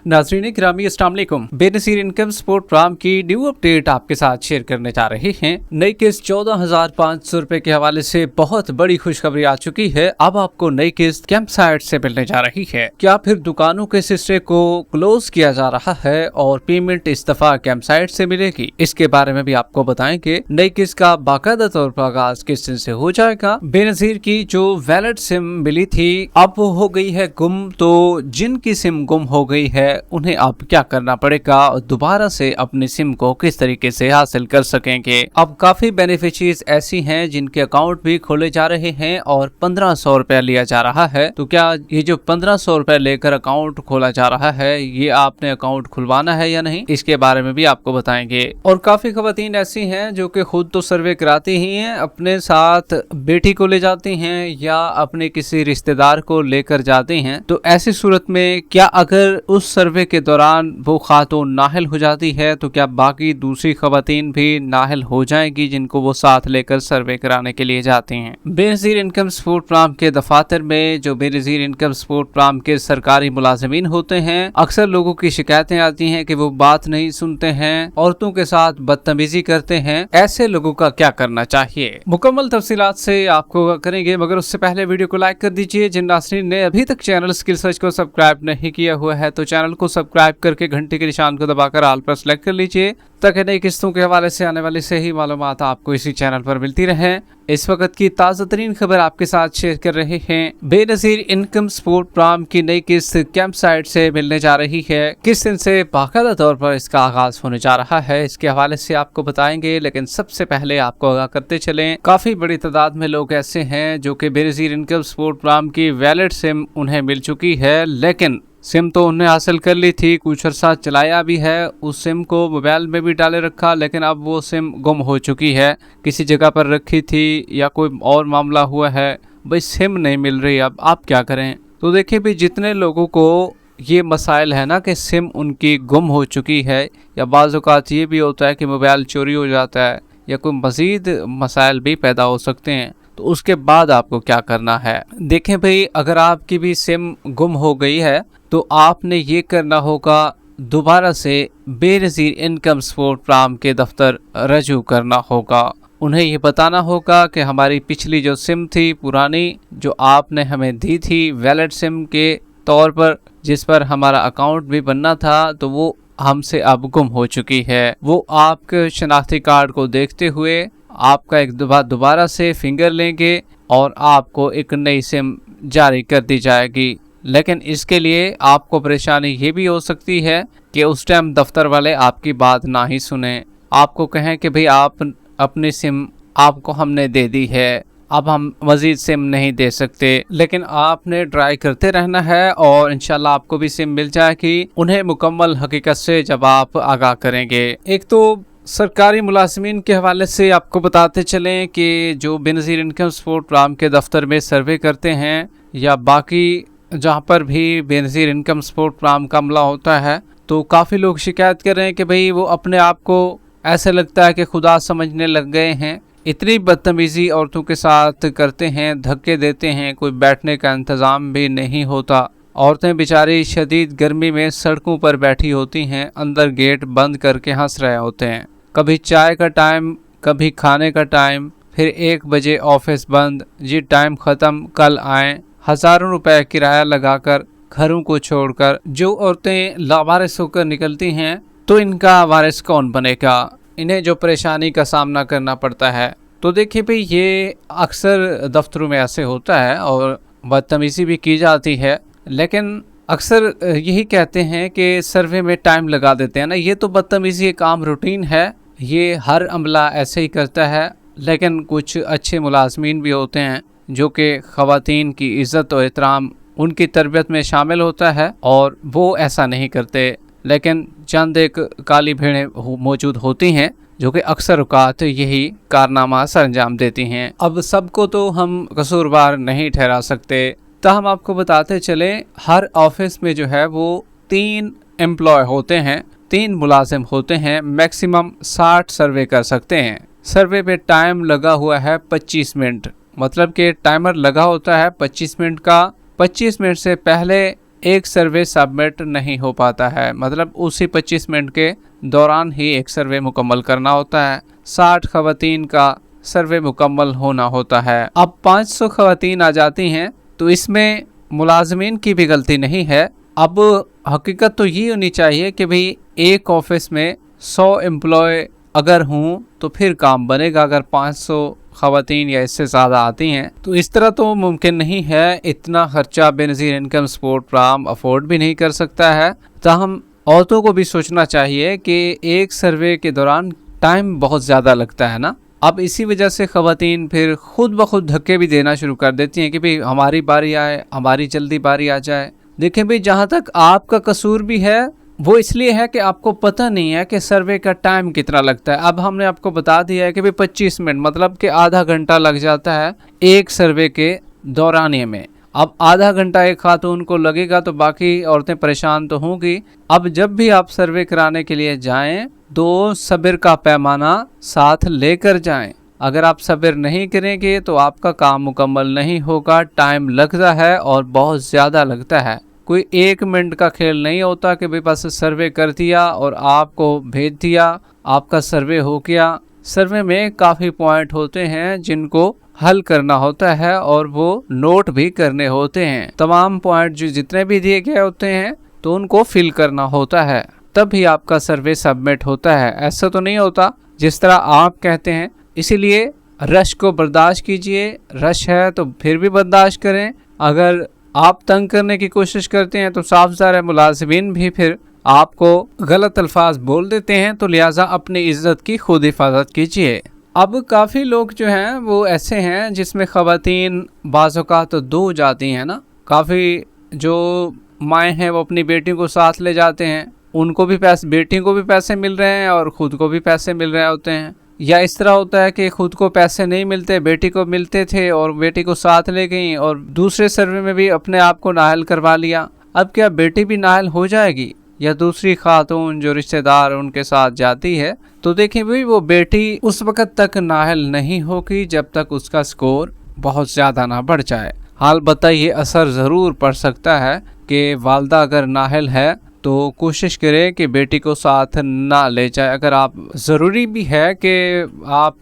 नाज़रीन गिरामी अस्सलाम वालेकुम। बेनज़ीर इनकम सपोर्ट प्रोग्राम की न्यू अपडेट आपके साथ शेयर करने जा रहे हैं। नई किस्त 14,500 रुपए के हवाले से बहुत बड़ी खुशखबरी आ चुकी है। अब आपको नई किस्त कैंप साइट से मिलने जा रही है। क्या फिर दुकानों के सिलसिले को क्लोज किया जा रहा है और पेमेंट इस दफा कैंप साइट से मिलेगी? इसके बारे में भी आपको बताएंगे। नई किस्त का बाकायदा तौर पर आगाज किस दिन से हो जाएगा? बेनज़ीर की जो वैलिड सिम मिली थी अब वो हो गई है गुम। तो जिनकी सिम गुम हो गई है उन्हें अब क्या करना पड़ेगा और दोबारा से अपनी सिम को किस तरीके से हासिल कर सकेंगे? अब काफी बेनिफिशियरीज ऐसी हैं जिनके अकाउंट भी खोले जा रहे हैं और 1500 रुपया लिया जा रहा है। तो क्या ये जो 1500 रुपया लेकर अकाउंट खोला जा रहा है ये आपने अकाउंट खुलवाना है या नहीं, इसके बारे में भी आपको बताएंगे। और काफी खवातीन ऐसी हैं जो कि खुद तो सर्वे कराती ही हैं, अपने साथ बेटी को ले जाती हैं या अपने किसी रिश्तेदार को लेकर जाती हैं। तो ऐसी सूरत में क्या अगर उस सर्वे के दौरान वो खातून नाहिल हो जाती है तो क्या बाकी दूसरी खवातीन भी नाहिल हो जाएंगी जिनको वो साथ लेकर सर्वे कराने के लिए जाती हैं? बेनज़ीर इनकम सपोर्ट प्रोग्राम के दफातर में जो बेनज़ीर इनकम सपोर्ट प्रोग्राम के सरकारी मुलाजिमीन होते हैं, अक्सर लोगों की शिकायतें आती हैं कि वो बात नहीं सुनते हैं, औरतों के साथ बदतमीजी करते हैं। ऐसे लोगों का क्या करना चाहिए? मुकम्मल तफसीलात से आपको करेंगे, मगर उससे पहले वीडियो को लाइक कर दीजिए। जिन नाज़रीन ने अभी तक चैनल स्किल सर्च को सब्सक्राइब नहीं किया हुआ है तो चैनल को सब्सक्राइब करके घंटे के निशान को दबाकर ऑल पर सेलेक्ट कर लीजिए ताकि नई किस्तों के हवाले से आने वाली सही मालूमात आपको इसी चैनल पर मिलती रहे। इस वक्त की ताज़ा तरीन खबर आपके साथ शेयर कर रहे हैं। बेनज़ीर इनकम सपोर्ट प्रोग्राम की नई किस्त कैंप साइट से मिलने जा रही है। किस दिन से बाकायदा तौर पर इसका आगाज होने जा रहा है इसके हवाले से आपको बताएंगे, लेकिन सबसे पहले आपको आगाह करते चलें काफी बड़ी तादाद में लोग ऐसे हैं जो कि बेनज़ीर इनकम सपोर्ट प्रोग्राम की वैलिड सिम उन्हें मिल चुकी है, लेकिन सिम तो उन्हें हासिल कर ली थी, कुछ अर्सा चलाया भी है, उस सिम को मोबाइल में भी डाले रखा, लेकिन अब वो सिम गुम हो चुकी है। किसी जगह पर रखी थी या कोई और मामला हुआ है, भाई सिम नहीं मिल रही, अब आप क्या करें? तो देखिए भाई, जितने लोगों को ये मसाइल है ना कि सिम उनकी गुम हो चुकी है या बाज़ औक़ात ये भी होता है कि मोबाइल चोरी हो जाता है या कोई मज़ीद मसाइल भी पैदा हो सकते हैं, तो उसके बाद आपको क्या करना है? देखें भाई, अगर आपकी भी सिम गुम हो गई है तो आपने ये करना होगा, दोबारा से बेनज़ीर इनकम सपोर्ट प्रोग्राम के दफ्तर रजू करना होगा। उन्हें ये बताना होगा कि हमारी पिछली जो सिम थी पुरानी, जो आपने हमें दी थी वैलिड सिम के तौर पर, जिस पर हमारा अकाउंट भी बनना था, तो वो हमसे अब गुम हो चुकी है। वो आपके शनाख्ती कार्ड को देखते हुए आपका एक दोबारा से फिंगर लेंगे और आपको एक नई सिम जारी कर दी जाएगी। लेकिन इसके लिए आपको परेशानी ये भी हो सकती है कि उस टाइम दफ्तर वाले आपकी बात ना ही सुने, आपको कहें कि भाई आप अपनी सिम आपको हमने दे दी है, अब हम मज़ीद सिम नहीं दे सकते। लेकिन आपने ट्राई करते रहना है और इंशाल्लाह आपको भी सिम मिल जाएगी, उन्हें मुकम्मल हकीकत से जब आप आगाह करेंगे। एक तो सरकारी मुलाजिमीन के हवाले से आपको बताते चलें कि जो बेनज़ीर इनकम सपोर्ट प्रोग्राम के दफ्तर में सर्वे करते हैं या बाकी जहाँ पर भी बेनज़ीर इनकम सपोर्ट प्रोग्राम का अमला होता है, तो काफ़ी लोग शिकायत कर रहे हैं कि भाई वो अपने आप को ऐसे लगता है कि खुदा समझने लग गए हैं। इतनी बदतमीज़ी औरतों के साथ करते हैं, धक्के देते हैं, कोई बैठने का इंतज़ाम भी नहीं होता। औरतें बेचारी शदीद गर्मी में सड़कों पर बैठी होती हैं, अंदर गेट बंद करके हंस रहे होते हैं। कभी चाय का टाइम, कभी खाने का टाइम, फिर 1 बजे ऑफिस बंद, जी टाइम ख़त्म, कल आएँ। हज़ारों रुपए किराया लगाकर घरों को छोड़कर जो औरतें लावारिस होकर निकलती हैं, तो इनका वारिस कौन बनेगा? इन्हें जो परेशानी का सामना करना पड़ता है। तो देखिए भाई, ये अक्सर दफ्तरों में ऐसे होता है और बदतमीज़ी भी की जाती है, लेकिन अक्सर यही कहते हैं कि सर्वे में टाइम लगा देते हैं ना। ये तो बदतमीज़ी एक आम रूटीन है, ये हर अमला ऐसे ही करता है। लेकिन कुछ अच्छे मुलाजमीन भी होते हैं जो कि ख़वातीन की इज़्ज़त और एहतराम उनकी तरबियत में शामिल होता है और वो ऐसा नहीं करते। लेकिन चंद एक काली भेड़ें मौजूद होती हैं जो कि अक्सर औक़ात यही कारनामा सर अंजाम देती हैं। अब सबको तो हम कसूरवार नहीं ठहरा सकते, तो हम आपको बताते चले, हर ऑफिस में जो है वो 3 एम्प्लॉय होते हैं, 3 मुलाजिम होते हैं, मैक्सिमम 60 सर्वे कर सकते हैं। सर्वे पे टाइम लगा हुआ है 25 मिनट, मतलब कि टाइमर लगा होता है 25 मिनट का। 25 मिनट से पहले एक सर्वे सबमिट नहीं हो पाता है, मतलब उसी 25 मिनट के दौरान ही एक सर्वे मुकम्मल करना होता है। 60 खवातीन का सर्वे मुकम्मल होना होता है। अब 500 खवातीन आ जाती हैं तो इसमें मुलाजमीन की भी गलती नहीं है। अब हकीकत तो ये होनी चाहिए कि भाई एक ऑफिस में 100 एम्प्लॉय अगर हूँ तो फिर काम बनेगा। अगर 500 खवातीन या इससे ज़्यादा आती हैं तो इस तरह तो मुमकिन नहीं है। इतना खर्चा Benazir income support program afford भी नहीं कर सकता है। ताहम औरतों को भी सोचना चाहिए कि एक सर्वे के दौरान टाइम बहुत ज़्यादा लगता है ना। अब इसी वजह से खवातीन फिर खुद ब खुद धक्के भी देना शुरू कर देती हैं कि भाई हमारी बारी आए, हमारी जल्दी बारी आ जाए। देखें भाई, जहाँ तक आपका कसूर भी है वो इसलिए है कि आपको पता नहीं है कि सर्वे का टाइम कितना लगता है। अब हमने आपको बता दिया है कि भाई 25 मिनट मतलब कि आधा घंटा लग जाता है एक सर्वे के दौरानिए में। अब आधा घंटा एक खातून को लगेगा तो बाकी औरतें परेशान तो होंगी। अब जब भी आप सर्वे कराने के लिए जाएं तो सब्र का पैमाना साथ लेकर जाएं। अगर आप सब्र नहीं करेंगे तो आपका काम मुकम्मल नहीं होगा। टाइम लगता है और बहुत ज़्यादा लगता है। कोई 1 मिनट का खेल नहीं होता कि भाई बस सर्वे कर दिया और आपको भेज दिया, आपका सर्वे हो गया। सर्वे में काफ़ी पॉइंट होते हैं जिनको हल करना होता है और वो नोट भी करने होते हैं। तमाम पॉइंट जो जितने भी दिए गए होते हैं तो उनको फिल करना होता है, तब ही आपका सर्वे सबमिट होता है। ऐसा तो नहीं होता जिस तरह आप कहते हैं। इसीलिए रश को बर्दाश्त कीजिए। रश है तो फिर भी बर्दाश्त करें। अगर आप तंग करने की कोशिश करते हैं तो साफ ज़ाहिर मुलाजिमीन भी फिर आपको गलत अल्फाज बोल देते हैं, तो लिहाजा अपनी इज्जत की खुद हिफाजत कीजिए। अब काफ़ी लोग जो हैं वो ऐसे हैं जिसमें ख़वातीन बाज़ औक़ात तो दूर जाती हैं ना। काफ़ी जो माएँ हैं वो अपनी बेटियों को साथ ले जाते हैं, उनको भी पैसे, बेटी को भी पैसे मिल रहे हैं और ख़ुद को भी पैसे मिल रहे होते हैं। या इस तरह होता है कि खुद को पैसे नहीं मिलते, बेटी को मिलते थे और बेटी को साथ ले गई और दूसरे सर्वे में भी अपने आप को नाअहल करवा लिया। अब क्या बेटी भी नाअहल हो जाएगी या दूसरी खातून जो रिश्तेदार उनके साथ जाती है? तो देखिए भाई, वो बेटी उस वक़्त तक नाअहल नहीं होगी जब तक उसका स्कोर बहुत ज़्यादा ना बढ़ जाए। हाल बताइए, असर ज़रूर पड़ सकता है कि वालदा अगर नाअहल है तो कोशिश करें कि बेटी को साथ ना ले जाए। अगर आप ज़रूरी भी है कि आप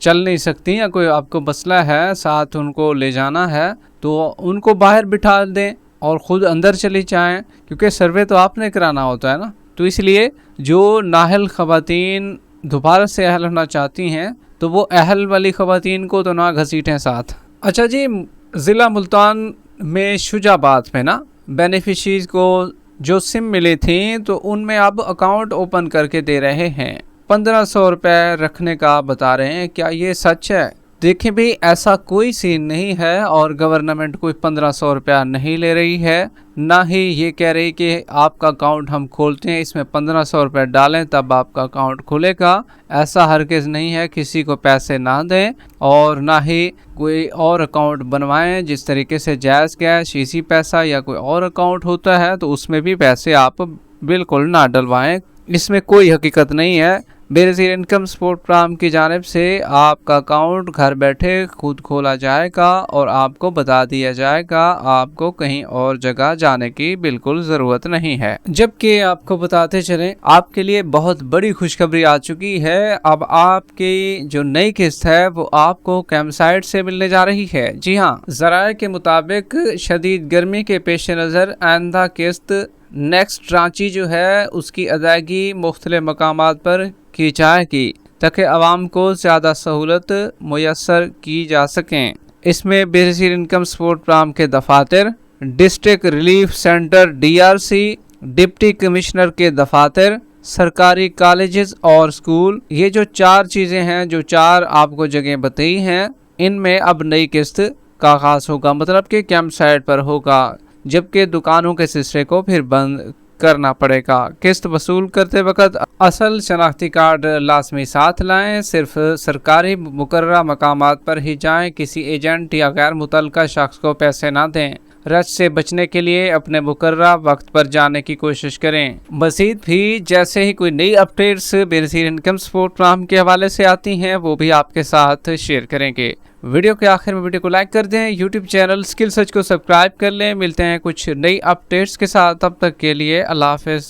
चल नहीं सकती या कोई आपको मसला है, साथ उनको ले जाना है, तो उनको बाहर बिठा दें और ख़ुद अंदर चली जाएं, क्योंकि सर्वे तो आपने कराना होता है ना। तो इसलिए जो नाअहल ख़वातीन दोबारा से अहल होना चाहती हैं तो वो अहल वाली ख़वातीन को तो ना घसीटें साथ। अच्छा जी, ज़िला मुल्तान में शुजाबाद में ना बेनिफिशरीज को जो सिम मिली थी तो उनमें अब अकाउंट ओपन करके दे रहे हैं। 1500 रुपये रखने का बता रहे हैं। क्या ये सच है? देखिए भाई, ऐसा कोई सीन नहीं है और गवर्नमेंट कोई 1500 रुपया नहीं ले रही है, ना ही ये कह रही कि आपका अकाउंट हम खोलते हैं, इसमें 1500 रुपये डालें तब आपका अकाउंट खुलेगा। ऐसा हरगिज़ नहीं है। किसी को पैसे ना दें और ना ही कोई और अकाउंट बनवाएं। जिस तरीके से जायज़ कैश, इसी पैसा या कोई और अकाउंट होता है तो उसमें भी पैसे आप बिल्कुल ना डलवाएं। इसमें कोई हकीकत नहीं है। बेनज़ीर इनकम सपोर्ट प्रोग्राम की जानिब से आपका अकाउंट घर बैठे खुद खोला जाएगा और आपको बता दिया जाएगा। आपको कहीं और जगह जाने की बिल्कुल ज़रूरत नहीं है। जबकि आपको बताते चलें, आपके लिए बहुत बड़ी खुशखबरी आ चुकी है। अब आपकी जो नई किस्त है वो आपको कैम्पसाइट से मिलने जा रही है। जी हाँ, ज़राए के मुताबिक शदीद गर्मी के पेश नज़र आइंदा किस्त नेक्स्ट रांची जो है उसकी अदायगी मुख्तलिफ मकामात पर की जाएगी ताकि आवाम को ज़्यादा सहूलत मुयस्सर की जा सकें। इसमें बेनज़ीर इनकम सपोर्ट प्रोग्राम के दफातर, district relief centre DRC, deputy commissioner के दफातर, सरकारी कॉलेजेस और स्कूल, ये जो 4 चीज़ें हैं, जो 4 आपको जगह बताई हैं, इनमें अब नई किस्त का आगाज़ होगा, मतलब कि कैंप साइट पर होगा। जबकि दुकानों के सिलसिले को फिर बंद करना पड़ेगा। किस्त वसूल करते वक्त असल शनाख्ती कार्ड लाजमी साथ लाएं। सिर्फ सरकारी मुकर्ररा मकामात पर ही जाएं। किसी एजेंट या गैर मुतल्लका शख्स को पैसे ना दें। रश से बचने के लिए अपने मुकर्ररा वक्त पर जाने की कोशिश करें। मज़ीद भी जैसे ही कोई नई updates Benazir income support programme के हवाले से आती हैं वो भी आपके साथ शेयर करेंगे। वीडियो के आखिर में वीडियो को लाइक कर दें, यूट्यूब चैनल स्किल सर्च को सब्सक्राइब कर लें। मिलते हैं कुछ नई अपडेट्स के साथ, तब तक के लिए अल्लाह हाफिज़।